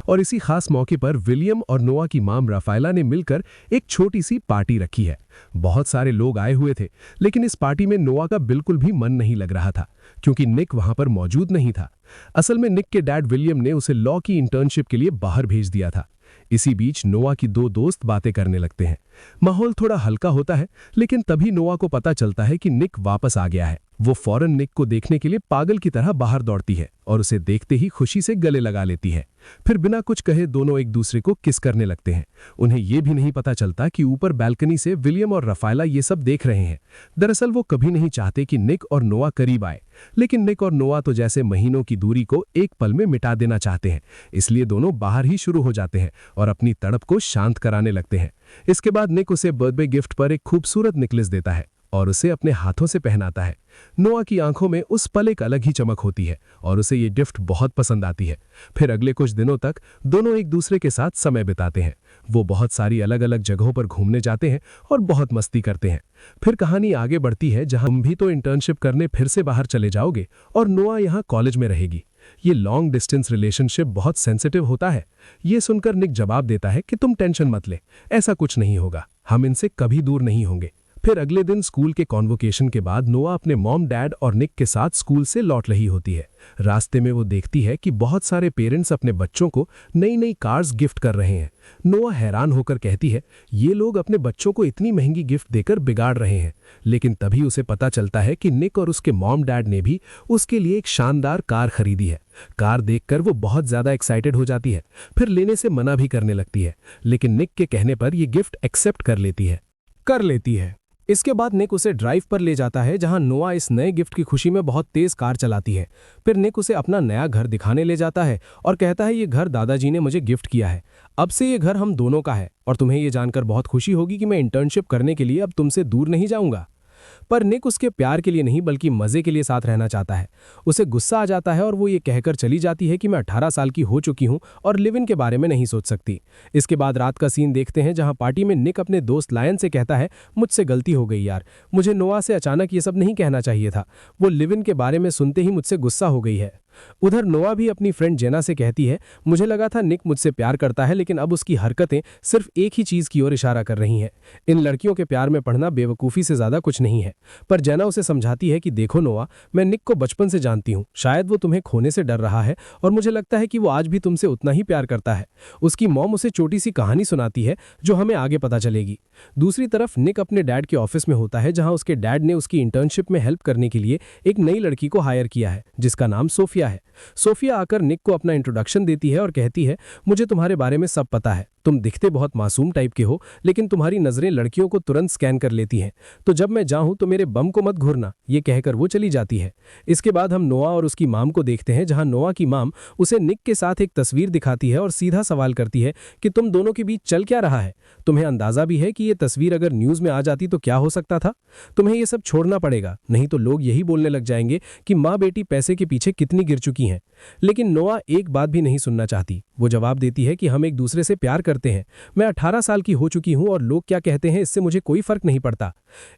और इसी खास मौके पर विलियम और नोआ की माम राफाएला ने मिलकर एक छोटी सी पार्टी रखी है। बहुत सारे लोग आए हुए थे, लेकिन इस पार्टी में नोआ का बिल्कुल भी मन नहीं लग रहा था, क्योंकि निक वहां पर मौजूद नहीं था। असल में निक के डैड विलियम ने उसे लॉ की इंटर्नशिप के लिए बाहर भेज दिया था। इसी बीच नोआ की दो दोस्त बातें करने लगते हैं। माहौल थोड़ा हल्का होता है, लेकिन तभी नोआ को पता चलता है कि निक वापस आ गया है। वो फौरन निक को देखने के लिए पागल की तरह बाहर दौड़ती है और उसे देखते ही खुशी से गले लगा लेती है। फिर बिना कुछ कहे दोनों एक दूसरे को किस करने लगते हैं। उन्हें यह भी नहीं पता चलता कि ऊपर बालकनी से विलियम और राफाएला ये सब देख रहे हैं। दरअसल वो कभी नहीं चाहते कि निक और नोआ करीब आए, लेकिन निक और नोआ तो जैसे महीनों की दूरी को एक पल में मिटा देना चाहते हैं। इसलिए दोनों बाहर ही शुरू हो जाते हैं और अपनी तड़प को शांत कराने लगते हैं। इसके बाद निक उसे बर्थडे गिफ्ट पर एक खूबसूरत नेकलेस देता है और उसे अपने हाथों से पहनाता है। नोआ की आंखों में उस पल एक अलग ही चमक होती है और उसे ये गिफ्ट बहुत पसंद आती है। फिर अगले कुछ दिनों तक दोनों एक दूसरे के साथ समय बिताते हैं। वो बहुत सारी अलग अलग जगहों पर घूमने जाते हैं और बहुत मस्ती करते हैं। फिर कहानी आगे बढ़ती है, जहां तुम भी तो इंटर्नशिप करने फिर से बाहर चले जाओगे और नोआ यहाँ कॉलेज में रहेगी। ये लॉन्ग डिस्टेंस रिलेशनशिप बहुत सेंसिटिव होता है। ये सुनकर निक जवाब देता है कि तुम टेंशन मत ले, ऐसा कुछ नहीं होगा, हम इनसे कभी दूर नहीं होंगे। फिर अगले दिन स्कूल के कॉन्वोकेशन के बाद नोआ अपने मॉम, डैड और निक के साथ स्कूल से लौट रही होती है। रास्ते में वो देखती है कि बहुत सारे पेरेंट्स अपने बच्चों को नई नई कार्स गिफ्ट कर रहे हैं। नोआ हैरान होकर कहती है, ये लोग अपने बच्चों को इतनी महंगी गिफ्ट देकर बिगाड़ रहे हैं। लेकिन तभी उसे पता चलता है कि निक और उसके मॉम डैड ने भी उसके लिए एक शानदार कार खरीदी है। कार देखकर वो बहुत ज्यादा एक्साइटेड हो जाती है, फिर लेने से मना भी करने लगती है, लेकिन निक के कहने पर ये गिफ्ट एक्सेप्ट कर लेती है। इसके बाद निक उसे ड्राइव पर ले जाता है, जहां नोआ इस नए गिफ्ट की खुशी में बहुत तेज कार चलाती है। फिर निक उसे अपना नया घर दिखाने ले जाता है और कहता है, ये घर दादाजी ने मुझे गिफ्ट किया है, अब से ये घर हम दोनों का है और तुम्हें ये जानकर बहुत खुशी होगी कि मैं इंटर्नशिप करने के लिए अब तुमसे दूर नहीं जाऊंगा। पर निक उसके प्यार के लिए नहीं बल्कि मजे के लिए साथ रहना चाहता है। उसे गुस्सा आ जाता है और वो ये कहकर चली जाती है कि मैं 18 साल की हो चुकी हूं और लिव इन के बारे में नहीं सोच सकती। इसके बाद रात का सीन देखते हैं, जहां पार्टी में निक अपने दोस्त लायन से कहता है, मुझसे गलती हो गई यार, मुझे नोआ से अचानक ये सब नहीं कहना चाहिए था, वो लिव इन के बारे में सुनते ही मुझसे गुस्सा हो गई है। उधर नोआ भी अपनी फ्रेंड जेना से कहती है, मुझे लगा था निक मुझसे प्यार करता है, लेकिन अब उसकी हरकतें सिर्फ एक ही चीज की ओर इशारा कर रही हैं। इन लड़कियों के प्यार में पढ़ना बेवकूफ़ी से ज्यादा कुछ नहीं है। पर जेना उसे समझाती है कि देखो नोआ, मैं निक को बचपन से जानती हूँ, शायद वो तुम्हें खोने से डर रहा है और मुझे लगता है कि वो आज भी तुमसे उतना ही प्यार करता है। उसकी मॉम उसे छोटी सी कहानी सुनाती है जो हमें आगे पता चलेगी। दूसरी तरफ निक अपने डैड के ऑफिस में होता है, जहां उसके डैड ने उसकी इंटर्नशिप में हेल्प करने के लिए एक नई लड़की को हायर किया है, जिसका नाम सोफिया है। सोफिया आकर निक को अपना इंट्रोडक्शन देती है और कहती है, मुझे तुम्हारे बारे में सब पता है, तुम दिखते बहुत मासूम टाइप के हो, लेकिन तुम्हारी नजरें लड़कियों को तुरंत स्कैन कर लेती हैं, तो जब मैं जाऊं तो मेरे बम को मत घूरना, ये कहकर वो चली जाती है। इसके बाद हम नोआ और उसकी माम को देखते हैं, जहां नोआ की माम उसे निक के साथ एक तस्वीर दिखाती है और सीधा सवाल करती है कि तुम दोनों के बीच चल क्या रहा है, तुम्हें अंदाजा भी है कि ये तस्वीर अगर न्यूज में आ जाती तो क्या हो सकता था, तुम्हें ये सब छोड़ना पड़ेगा, नहीं तो लोग यही बोलने लग जाएंगे कि माँ बेटी पैसे के पीछे कितनी गिर चुकी हैं। लेकिन नोआ एक बात भी नहीं सुनना चाहती। वो जवाब देती है कि हम एक दूसरे से प्यार करते हैं, मैं 18 साल की हो चुकी हूं और लोग क्या कहते हैं इससे मुझे कोई फर्क नहीं पड़ता।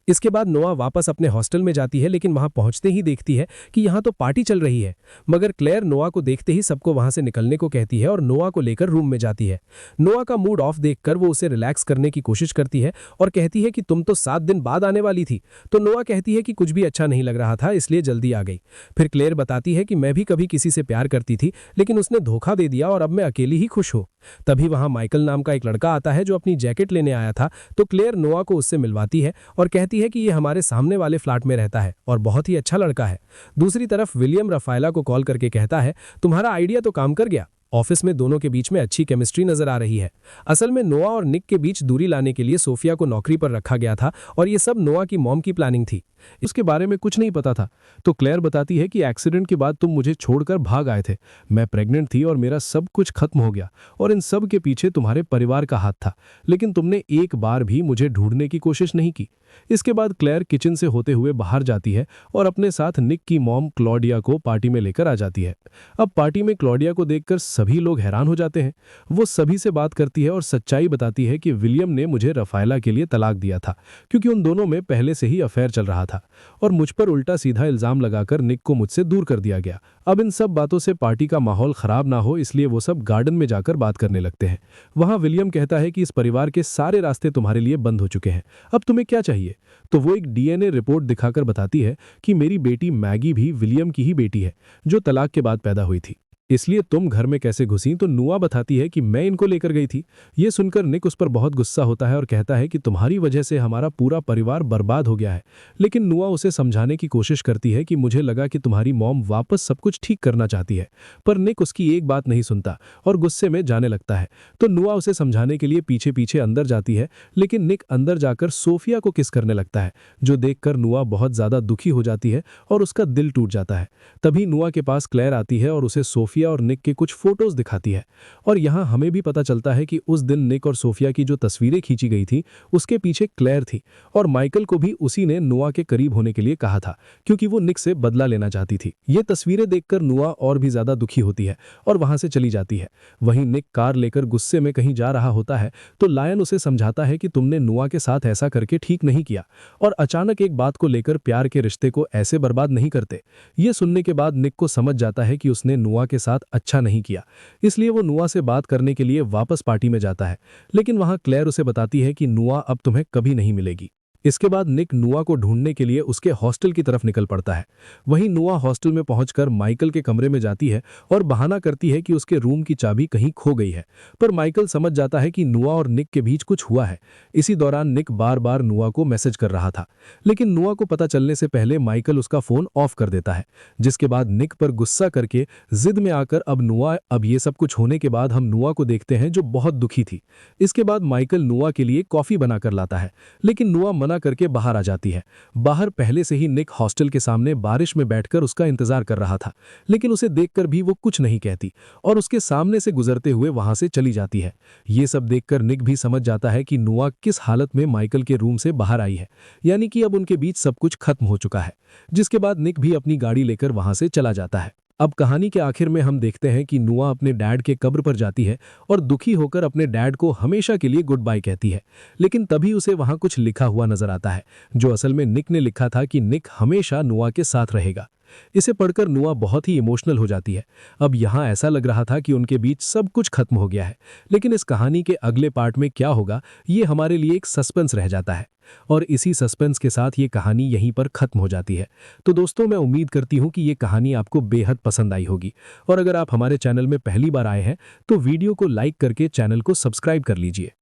इसके बाद नोआ वापस अपने हॉस्टल में जाती है, लेकिन वहां पहुंचते ही देखती है कि यहां तो पार्टी चल रही है। मगर क्लेयर नोआ को देखते ही सबको वहां से निकलने को कहती है और नोआ को लेकर रूम में जाती है। नोआ का मूड ऑफ देखकर वो उसे रिलैक्स करने की कोशिश करती है और कहती है कि तुम तो 7 दिन बाद आने वाली थी। तो नोआ कहती है कि कुछ भी अच्छा नहीं लग रहा था, इसलिए जल्दी आ गई। फिर क्लेयर बताती है कि मैं भी कभी किसी से प्यार करती थी, लेकिन उसने धोखा दे दिया और अब मैं अकेली ही खुश हूं। तभी वहां माइकल नाम का एक लड़का आता है जो अपनी जैकेट लेने आया था, तो क्लेयर नोआ को उससे मिलवाती है और कहती है कि ये हमारे सामने वाले फ्लैट में रहता है और बहुत ही अच्छा लड़का है। दूसरी तरफ विलियम राफाएला को कॉल करके कहता है, तुम्हारा आइडिया तो काम कर गया। ऑफिस में दोनों के बीच में अच्छी केमिस्ट्री नजर आ रही है। असल में नोआ और निक के बीच दूरी लाने के लिए सोफिया को नौकरी पर रखा गया था और ये सब नोआ की मॉम की प्लानिंग थी। इसके बारे में कुछ नहीं पता था। तो क्लेयर बताती है कि एक्सीडेंट के बाद तुम मुझे छोड़कर भाग आए थे, मैं प्रेग्नेंट थी और मेरा सब कुछ खत्म हो गया और इन सब के पीछे तुम्हारे परिवार का हाथ था, लेकिन तुमने एक बार भी मुझे ढूंढने की कोशिश नहीं की। इसके बाद क्लेयर किचन से होते हुए बाहर जाती है और अपने साथ निक की मॉम क्लॉडिया को पार्टी में लेकर आ जाती है। अब पार्टी में क्लॉडिया को देखकर सभी लोग हैरान हो जाते हैं। वो सभी से बात करती है और सच्चाई बताती है कि विलियम ने मुझे राफाएला के लिए तलाक दिया था, क्योंकि उन दोनों में पहले से ही अफेयर चल रहा था और मुझ पर उल्टा सीधा इल्जाम लगाकर निक को मुझसे दूर कर दिया गया। अब इन सब बातों से पार्टी का माहौल खराब ना हो इसलिए वो सब गार्डन में जाकर बात करने लगते हैं। वहां विलियम कहता है कि इस परिवार के सारे रास्ते तुम्हारे लिए बंद हो चुके हैं, अब तुम्हें क्या चाहिए? तो वो एक डीएनए रिपोर्ट दिखाकर बताती है कि मेरी बेटी मैगी भी विलियम की ही बेटी है, जो तलाक के बाद पैदा हुई थी। इसलिए तुम घर में कैसे घुसी? तो नुआ बताती है कि मैं इनको लेकर गई थी। ये सुनकर निक उस पर बहुत गुस्सा होता है और कहता है कि तुम्हारी वजह से हमारा पूरा परिवार बर्बाद हो गया है। लेकिन नुआ उसे समझाने की कोशिश करती है कि मुझे लगा कि तुम्हारी मॉम वापस सब कुछ ठीक करना चाहती है। पर निक उसकी एक बात नहीं सुनता और गुस्से में जाने लगता है। तो नुआ उसे समझाने के लिए पीछे पीछे अंदर जाती है, लेकिन निक अंदर जाकर सोफिया को किस करने लगता है, जो देखकर नुआ बहुत ज्यादा दुखी हो जाती है और उसका दिल टूट जाता है। तभी नुआ के पास क्लेयर आती है और उसे सोफिया और निक के कुछ फोटोज दिखाती है। और यहाँ हमें भी पता चलता है कि उस दिन निक और सोफिया की जो तस्वीरें खींची गई थी उसके पीछे क्लेयर थी, और माइकल को भी उसी ने नुआ के करीब होने के लिए कहा था, क्योंकि वो निक से बदला लेना चाहती थी। ये तस्वीरें देखकर नुआ और भी ज्यादा दुखी होती है और वहां से चली जाती है। वहीं निक कार लेकर गुस्से में कहीं जा रहा होता है तो लायन उसे समझाता है कि तुमने नुआ के साथ ऐसा करके ठीक नहीं किया, और अचानक एक बात को लेकर प्यार के रिश्ते को ऐसे बर्बाद नहीं करते। ये सुनने के बाद निक को समझ जाता है कि उसने नुआ के साथ अच्छा नहीं किया, इसलिए वो नुआ से बात करने के लिए वापस पार्टी में जाता है। लेकिन वहां क्लेयर उसे बताती है कि नुआ अब तुम्हें कभी नहीं मिलेगी। इसके बाद निक नुआ को ढूंढने के लिए उसके हॉस्टल की तरफ निकल पड़ता है। वहीं नुआ हॉस्टल में पहुंचकर माइकल के कमरे में जाती है और बहाना करती है कि उसके रूम की चाबी कहीं खो गई है। पर माइकल समझ जाता है कि नुआ और निक के बीच कुछ हुआ है। इसी दौरान निक बार बार नुआ को मैसेज कर रहा था, लेकिन नुआ को पता चलने से पहले माइकल उसका फोन ऑफ कर देता है। जिसके बाद निक पर गुस्सा करके जिद में आकर अब ये सब कुछ होने के बाद हम नुआ को देखते हैं जो बहुत दुखी थी। इसके बाद माइकल नुआ के लिए कॉफी बनाकर लाता है, लेकिन नुआ मना करके बाहर आ जाती है। बाहर पहले से ही निक हॉस्टल के सामने बारिश में बैठकर उसका इंतजार कर रहा था, लेकिन उसे देखकर भी वो कुछ नहीं कहती और उसके सामने से गुजरते हुए वहां से चली जाती है। ये सब देखकर निक भी समझ जाता है कि नुआ किस हालत में माइकल के रूम से बाहर आई है, यानी कि अब उनके बीच सब कुछ खत्म हो चुका है। जिसके बाद निक भी अपनी गाड़ी लेकर वहां से चला जाता है। अब कहानी के आखिर में हम देखते हैं कि नुआ अपने डैड के कब्र पर जाती है और दुखी होकर अपने डैड को हमेशा के लिए गुड बाय कहती है। लेकिन तभी उसे वहां कुछ लिखा हुआ नजर आता है, जो असल में निक ने लिखा था कि निक हमेशा नुआ के साथ रहेगा। इसे पढ़कर नुआ बहुत ही इमोशनल हो जाती है। अब यहाँ ऐसा लग रहा था कि उनके बीच सब कुछ खत्म हो गया है, लेकिन इस कहानी के अगले पार्ट में क्या होगा ये हमारे लिए एक सस्पेंस रह जाता है। और इसी सस्पेंस के साथ ये कहानी यहीं पर खत्म हो जाती है। तो दोस्तों, मैं उम्मीद करती हूँ कि ये कहानी आपको बेहद पसंद आई होगी, और अगर आप हमारे चैनल में पहली बार आए हैं तो वीडियो को लाइक करके चैनल को सब्सक्राइब कर लीजिए।